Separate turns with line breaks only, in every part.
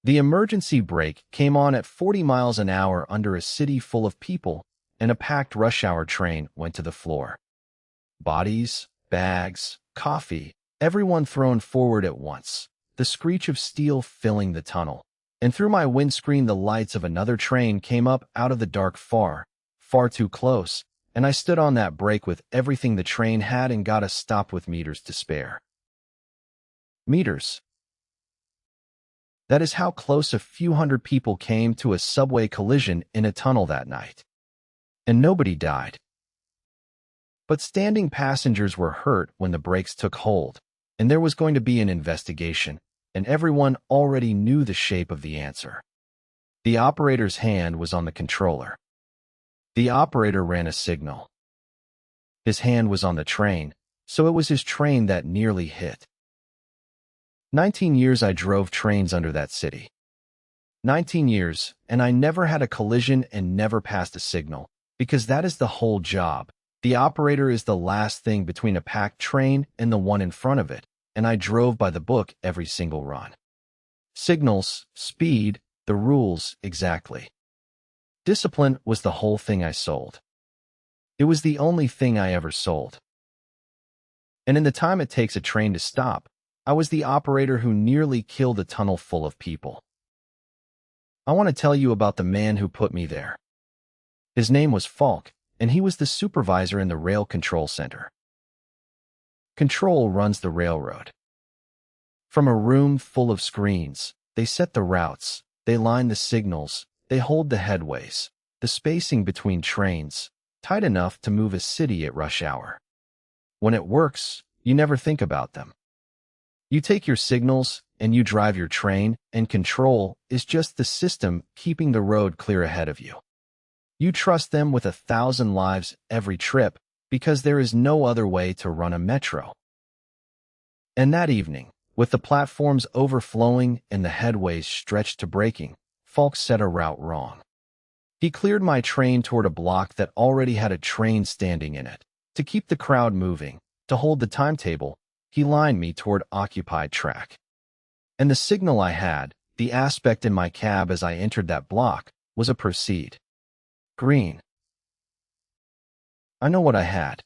The emergency brake came on at 40 miles an hour under a city full of people, and a packed rush hour train went to the floor. Bodies, bags, coffee, everyone thrown forward at once, the screech of steel filling the tunnel. And through my windscreen the lights of another train came up out of the dark far, far too close, and I stood on that brake with everything the train had and got us stopped with meters to spare. Meters. That is how close a few hundred people came to a subway collision in a tunnel that night. And nobody died. But standing passengers were hurt when the brakes took hold, and there was going to be an investigation, and everyone already knew the shape of the answer. The operator's hand was on the controller. The operator ran a signal. His hand was on the train, so it was his train that nearly hit. 19 years I drove trains under that city. 19 years, and I never had a collision and never passed a signal, because that is the whole job. The operator is the last thing between a packed train and the one in front of it, and I drove by the book every single run. Signals, speed, the rules, exactly. Discipline was the whole thing I sold. It was the only thing I ever sold. And in the time it takes a train to stop, I was the operator who nearly killed a tunnel full of people. I want to tell you about the man who put me there. His name was Falk, and he was the supervisor in the rail control center. Control runs the railroad. From a room full of screens, they set the routes, they line the signals, they hold the headways, the spacing between trains, tight enough to move a city at rush hour. When it works, you never think about them. You take your signals and you drive your train, and control is just the system keeping the road clear ahead of you. You trust them with 1,000 lives every trip because there is no other way to run a metro. And that evening, with the platforms overflowing and the headways stretched to breaking, Falk set a route wrong. He cleared my train toward a block that already had a train standing in it. To keep the crowd moving, to hold the timetable, he lined me toward occupied track. And the signal I had, the aspect in my cab as I entered that block, was a proceed. Green. I know what I had.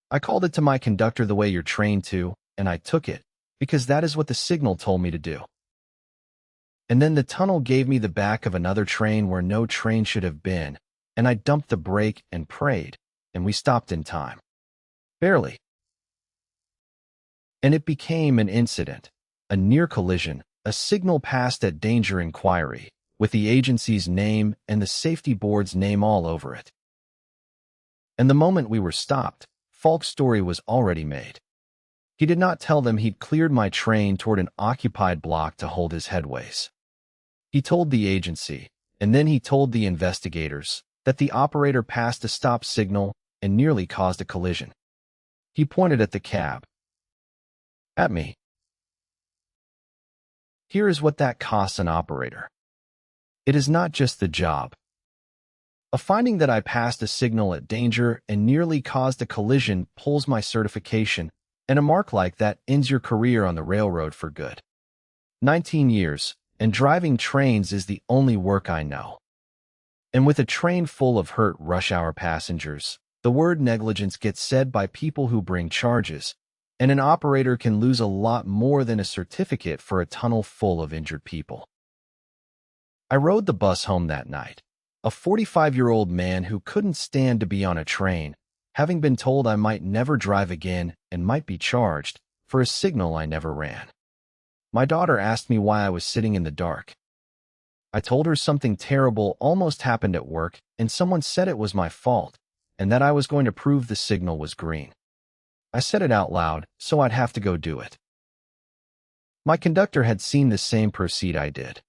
I called it to my conductor the way you're trained to, and I took it, because that is what the signal told me to do. And then the tunnel gave me the back of another train where no train should have been, and I dumped the brake and prayed, and we stopped in time. Barely. And it became an incident, a near collision, a signal passed at danger inquiry, with the agency's name and the safety board's name all over it. And the moment we were stopped, Falk's story was already made. He did not tell them he'd cleared my train toward an occupied block to hold his headways. He told the agency, and then he told the investigators, that the operator passed a stop signal and nearly caused a collision. He pointed at the cab. At me. Here is what that costs an operator. It is not just the job. A finding that I passed a signal at danger and nearly caused a collision pulls my certification, and a mark like that ends your career on the railroad for good. 19 years, and driving trains is the only work I know. And with a train full of hurt rush-hour passengers, the word negligence gets said by people who bring charges, and an operator can lose a lot more than a certificate for a tunnel full of injured people. I rode the bus home that night, a 45-year-old man who couldn't stand to be on a train, having been told I might never drive again and might be charged for a signal I never ran. My daughter asked me why I was sitting in the dark. I told her something terrible almost happened at work, and someone said it was my fault, and that I was going to prove the signal was green. I said it out loud, so I'd have to go do it. My conductor had seen the same proceed I did.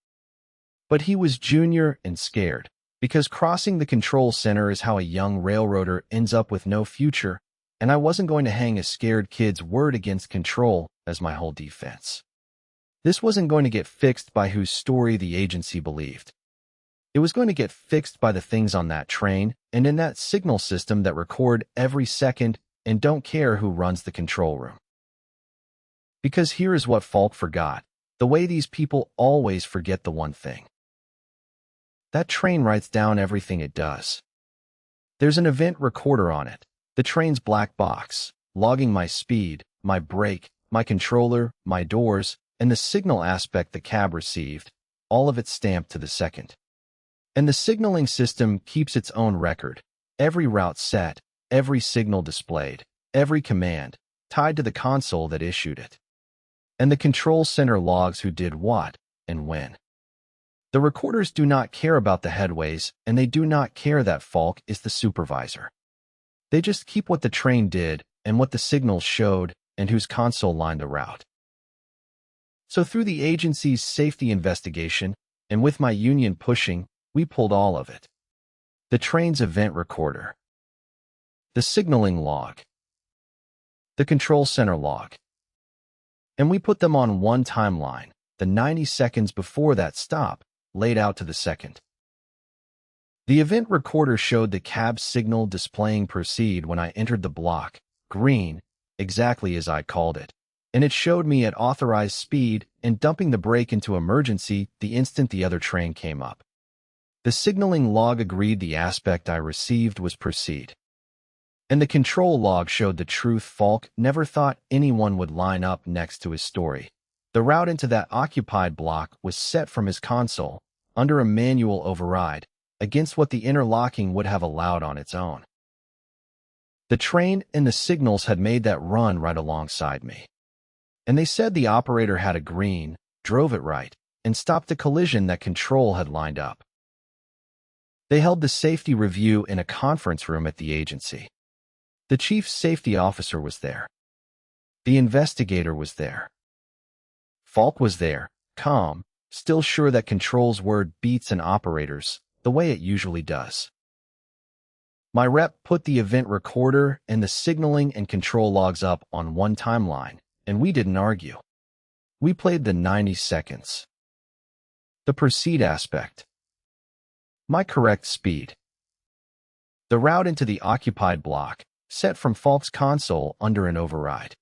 But he was junior and scared, because crossing the control center is how a young railroader ends up with no future, and I wasn't going to hang a scared kid's word against control as my whole defense. This wasn't going to get fixed by whose story the agency believed. It was going to get fixed by the things on that train and in that signal system that record every second and don't care who runs the control room. Because here is what Falk forgot. The way these people always forget the one thing. That train writes down everything it does. There's an event recorder on it, the train's black box, logging my speed, my brake, my controller, my doors, and the signal aspect the cab received, all of it stamped to the second. And the signaling system keeps its own record, every route set, every signal displayed, every command, tied to the console that issued it. And the control center logs who did what and when. The recorders do not care about the headways, and they do not care that Falk is the supervisor. They just keep what the train did and what the signals showed and whose console lined the route. So through the agency's safety investigation, and with my union pushing, we pulled all of it. The train's event recorder, the signaling log, the control center log. And we put them on one timeline, the 90 seconds before that stop, laid out to the second. The event recorder showed the cab signal displaying proceed when I entered the block, green, exactly as I called it, and it showed me at authorized speed and dumping the brake into emergency the instant the other train came up. The signaling log agreed the aspect I received was proceed. And the control log showed the truth Falk never thought anyone would line up next to his story. The route into that occupied block was set from his console, under a manual override, against what the interlocking would have allowed on its own. The train and the signals had made that run right alongside me. And they said the operator had a green, drove it right, and stopped the collision that control had lined up. They held the safety review in a conference room at the agency. The chief safety officer was there. The investigator was there. Falk was there, calm, still sure that control's word beats an operator's, the way it usually does. My rep put the event recorder and the signaling and control logs up on one timeline, and we didn't argue. We played the 90 seconds. The proceed aspect. My correct speed. The route into the occupied block, set from Falk's console under an override.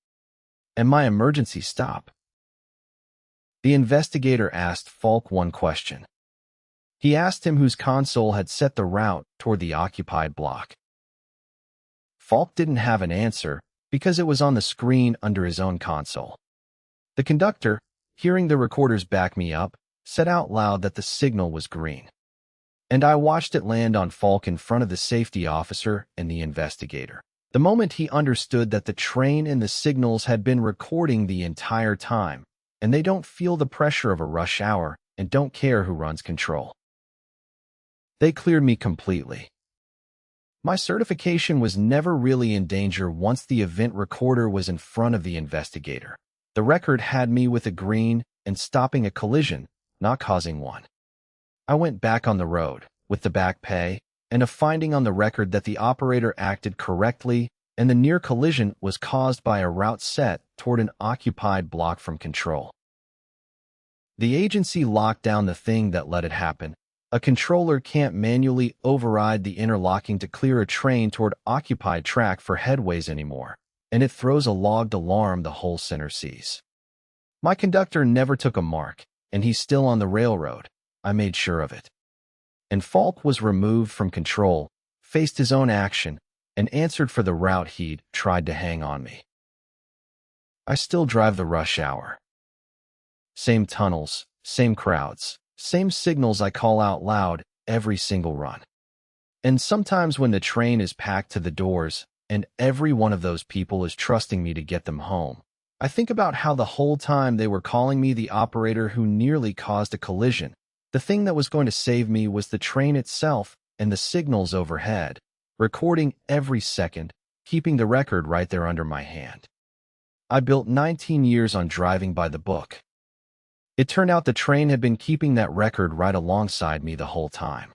And my emergency stop. The investigator asked Falk one question. He asked him whose console had set the route toward the occupied block. Falk didn't have an answer because it was on the screen under his own console. The conductor, hearing the recorders back me up, said out loud that the signal was green. And I watched it land on Falk in front of the safety officer and the investigator. The moment he understood that the train and the signals had been recording the entire time, and they don't feel the pressure of a rush hour and don't care who runs control. They cleared me completely. My certification was never really in danger once the event recorder was in front of the investigator. The record had me with a green and stopping a collision, not causing one. I went back on the road, with the back pay, and a finding on the record that the operator acted correctly and the near collision was caused by a route set toward an occupied block from control. The agency locked down the thing that let it happen. A controller can't manually override the interlocking to clear a train toward occupied track for headways anymore, and it throws a logged alarm the whole center sees. My conductor never took a mark, and he's still on the railroad. I made sure of it. And Falk was removed from control, faced his own action, and answered for the route he'd tried to hang on me. I still drive the rush hour. Same tunnels, same crowds, same signals I call out loud every single run. And sometimes when the train is packed to the doors and every one of those people is trusting me to get them home, I think about how the whole time they were calling me the operator who nearly caused a collision. The thing that was going to save me was the train itself and the signals overhead, recording every second, keeping the record right there under my hand. I built 19 years on driving by the book. It turned out the train had been keeping that record right alongside me the whole time.